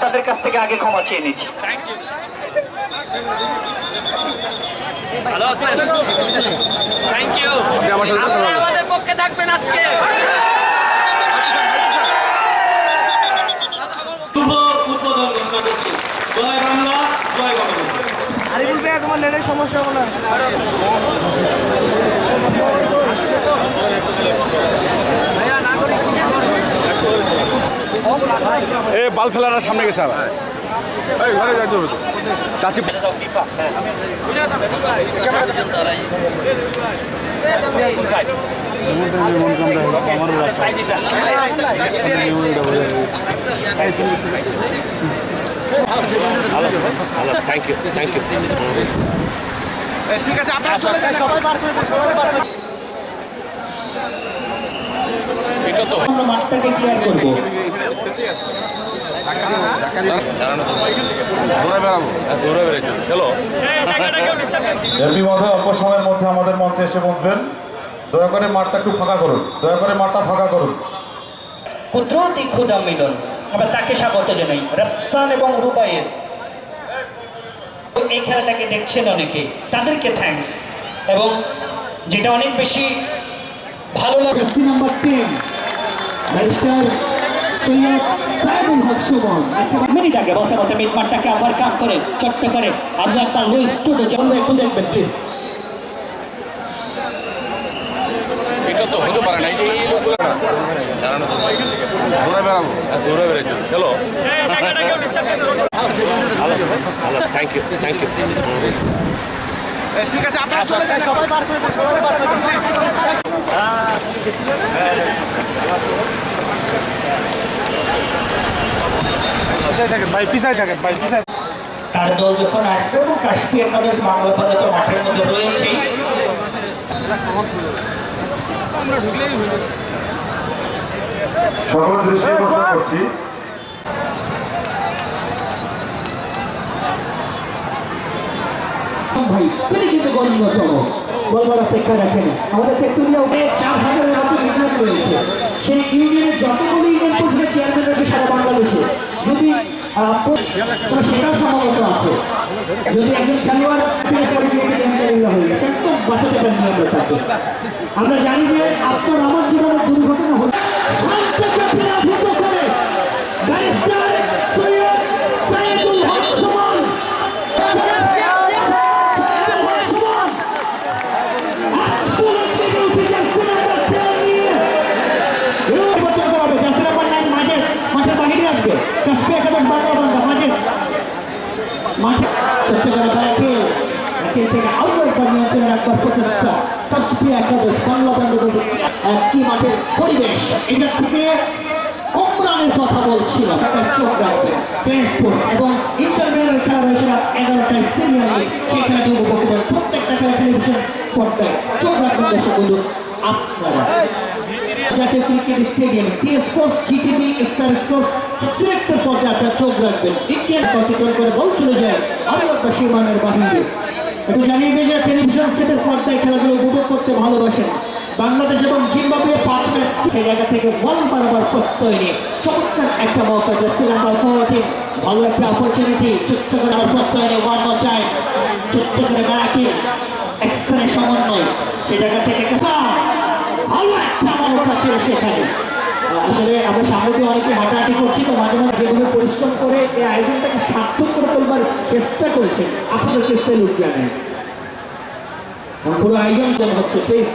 তাদের কাছ থেকে আগে ক্ষমা চেয়ে নিচ্ছি। ভালো আছেন? Thank you. আমাদের পক্ষে থাকবেন আজকে। শুভ উদ্বোধন ঘোষণা করছি। জয় বাংলা, জয় বঙ্গবন্ধু। আরিফুল ভাই তোমার নেটের সমস্যা হলো এ বাল ফেলার সামনে গেছে আবার এই ঘরে যাইতে হবে তো চাচি থ্যাংক ইউ থ্যাংক ইউ। ঠিক আছে, আপনারা চলে যান, সবাই বার করে দেন, সবাই বার করে দেন। আমরা মাঠটাকে ক্লিয়ার করবো। এরই মধ্যে অল্প সময়ের মধ্যে আমাদের মঞ্চে এসে পৌঁছবেন। দয়া করে মাঠটা একটু ফাঁকা করুন, দয়া করে মাঠটা ফাঁকা করুন। কুদরতি খুদা মিলন, আমরা তাকে স্বাগত জানাই। রফসান এবং রুবাইয়ের এই খেলাটাকে দেখছেন অনেকে, তাদেরকে থ্যাঙ্কস। এবং যেটা অনেক বেশি ভালো লাগে, নাম্বার 10 ব্যারিস্টার সৈয়দ সাইদুল হক সুমন। মিনিট আগে বসে বসে মিটমাটটাকে আবার কাম করে ছোট্ট করে আমরা একটা লো স্টুডিও যেমন একটু দেখবেন প্লিজ। এটা তো হতে পারে না, এই যে এই লোকগুলো জানানো তো দৌড়ে বেড়াবো দৌড়ে বেড়েছি। Hello thank you thank you. ঠিক আছে, আপনারা চলে যান, সবাই বার করে দেন, সবাই বার করে দেন। তার দল যখন আসবে এবং কাশ্মীর একাদশ বাংলা দলে তো মাঠের মধ্যে রয়েছেই। সকল দৃষ্টি আকর্ষণ করছি। ভাই তিনি কিন্তু গণ্যতম বলবার অপেক্ষা রাখেন। আমাদের তেঁতুলিয়া উঠে 4000-এর মতো ইউনিয়ন রয়েছে। সেই ইউনিয়নের যতগুলো ইউনিয়ন পরিষদের চেয়ারম্যান রয়েছে সারা বাংলাদেশে, যদি সেটাও সম্ভবত আছে। যদি একজন খেলোয়াড় হয়ে গেছে একদম বাঁচাতে পারেন নিয়মের কাছে। আমরা জানি যে আপনার আমার জীবনের দুর্ঘটনা হল শান্তকে পরাভূত করে ব্যারিস্টার সৈয়দ সাইদুল হক সুমন মাঠের বাহিরে আসবে। কাশ্মীর একাদশ বাংলা বাংলা মাঠে চট্টগ্রাম ব্যাকে থেকে আরো একবার নিয়ন্ত্রণে রাখবার প্রচেষ্টা। কাশ্মীর একাদশ বাংলা বাংলা কি মাঠের পরিবেশ, এটা থেকে অমরানের কথা বলছিল। চোখ রাখবে স্পোর্টস এবং ইন্টারমিডিয়েট খেলা রয়েছে 11টায় সিরিয়ালি, সেই খেলাটি উপভোগ করবেন প্রত্যেকটা খেলা টেলিভিশন পর্দায়। চোখ রাখবেন দেশে বলুন আপনারা। জাতীয় cricket stadium, T Sports, GTV, Star Sports selected পর্যায়ে আপনারা চোখ রাখবেন। ইন্ডিয়ান অতিক্রম করে বল চলে যায় আরো একটা সীমানার বাহিরে। একটু জানিয়ে দিয়ে যে টেলিভিশন সেটের পর্দায় খেলাগুলো উপভোগ করতে ভালোবাসেন। বাংলাদেশ এবং জিম্বাবুয়ে 5 ম্যাচ সেই জায়গা থেকে বল বারবার প্রত্যয় নিয়ে চমৎকার একটা মৌকা। শ্রীলঙ্কার ফরওয়ার্ডিং ভালো একটা অপরচুনিটি, ছোট্ট করে আবার প্রত্যয় নিয়ে ওয়ান মর যায়, ছোট্ট করে ব্যাকে এক্সপ্রেস সমন্বয় সেই জায়গা থেকে ভালো একটা মৌকা ছিল সেখানে। আসলে আমরা সামনে দিয়ে অনেকে হাঁটাহাঁটি করছি, তো মাঝে মাঝে যেভাবে পরিশ্রম করে এই আয়োজনটাকে সার্থক করে তোলবার চেষ্টা করেছেন, আপনাদেরকে সেলুট জানাই। পুরো আয়োজন কেমন হচ্ছে প্লিজ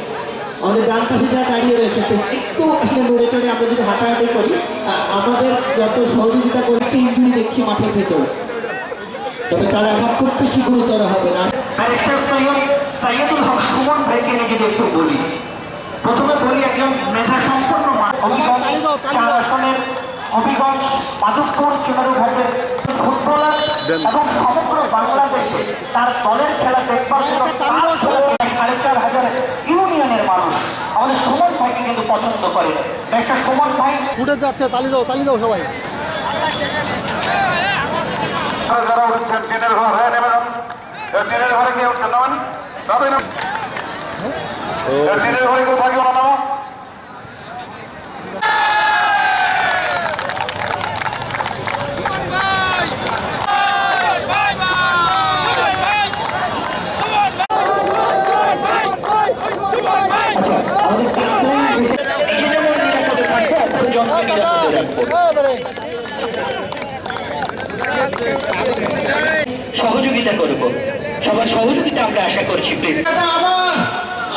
আমাদের ডান পাশে যারা দাঁড়িয়ে রয়েছে একটু আসলে নড়ে চড়ে আমরা যদি হাঁটাহাঁটি করি, আমাদের যত সহযোগিতা করে ইঞ্জুরি দেখছি মাঠের ভেতর, তবে তার আঘাত খুব বেশি গুরুতর হবে না। সাইদুল হক সুমন ভাইকে নিয়ে যদি একটু বলি, প্রথমে বলি একজন মেধা সম্পন্ন হবিগঞ্জ মাধবপুর চিনারুঘাটের ফুটবলার এবং সমগ্র বাংলাদেশে তার দলের খেলা দেখবার জন্য 4,500 ইউনিয়নের মানুষ আমাদের সুমন ভাইকে কিন্তু পছন্দ করে। একটা সুমন ভাই উঠে যাচ্ছে, তালি দাও সবাই। যারা উঠছেন ট্রেনের ঘর, হ্যাঁ নেমে যান। ট্রেনের ঘরে কে উঠছেন নামান তাদের নাম, ট্রেনের ঘরে কেউ থাকি ওরা নাম। রাখবো। সহযোগিতা করব, সবার সহযোগিতা আমরা আশা করছি প্লিজ।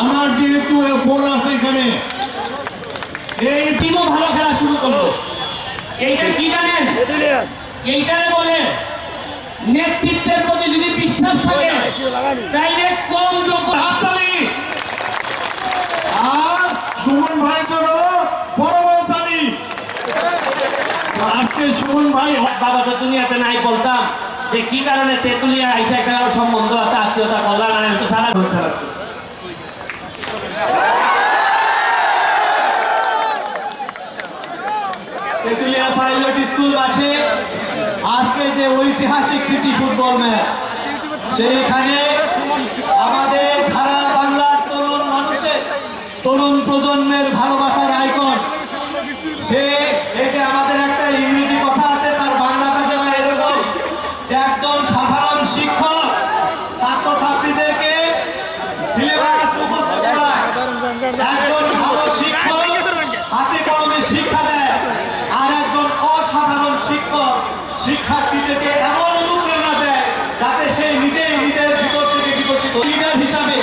আমার যেহেতু বোন আছে এখানে, এই টিমও ভালো খেলা শুরু করলো। এইটা কি জানেন, এইটাই বলে নেতৃত্বের প্রতি যদি বিশ্বাস থাকে তাইলে কম যোগ্য হাততালি। আর সুমন ভাইয়ের জন্য বড় বড় তালি। আজকে সুমন ভাই বাবা তো দুনিয়াতে নাই, বলতাম যে কি কারণে তেতুলিয়া আইসা একটা সম্বন্ধ আছে, আত্মীয়তা কল্যাণ আনে তো সারা ঘুরতে চালাচ্ছে। তেতুলিয়া পাইলট স্কুল মাঠে আজকে যে ঐতিহাসিক প্রীতি ফুটবল ম্যাচ, সেইখানে আমাদের সারা বাংলার তরুণ মানুষের, তরুণ প্রজন্মের ভালোবাসার আইকন সে, এই যে আমাদের একটা ইংরেজি কথা আছে, তার বাংলাটা যারা এরকম যে একজন সাধারণ শিক্ষক ছাত্রছাত্রীদেরকে সিলেবাস মুখস্থ করায়, একজন ভালো শিক্ষক হাতে কলমে শিক্ষা দেয়, আর একজন অসাধারণ শিক্ষক শিক্ষার্থীদেরকে এমন অনুপ্রেরণা দেয় যাতে সে নিজেই নিজের ভিতর থেকে বিকশিত লিডার হিসাবে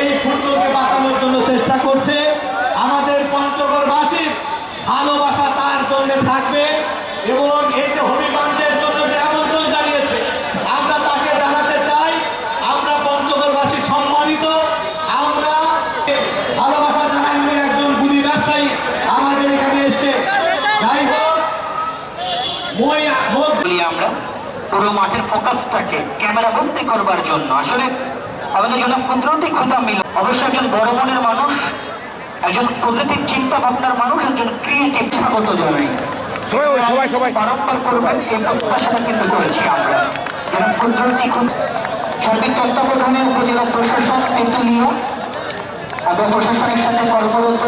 এই ফুটবলকে বাঁচানোর জন্য চেষ্টা করছে। আমাদের পঞ্চগড়বাসীর ভালোবাসা তার জন্য থাকবে এবং এই যে হবিগঞ্জের জন্য যে আমন্ত্রণ জানিয়েছে আমরা তাকে জানাতে চাই, আমরা পঞ্চগড়বাসী সম্মানিত, আমরা ভালোবাসা জানাই। উনি একজন গুণী ব্যবসায়ী আমাদের এখানে এসছে। যাই হোক, আমরা পুরো মাঠের ফোকাসটাকে ক্যামেরা বন্দি করবার জন্য আসলে আমাদের জন্য কুদরতি ক্ষুদা মিল, অবশ্যই একজন বড় মনের মানুষ, একজন পজিটিভ চিন্তা ভাবনার মানুষ, একজন ক্রিয়েটিভ, স্বাগত জানাই। সবাই বারম্বার করবেন এই প্রত্যাশাটা কিন্তু করেছি আমরা। সার্বিক তত্ত্বাবধানে উপজেলা প্রশাসন তেতুলিয়া এবং প্রশাসনের সাথে কর্মরত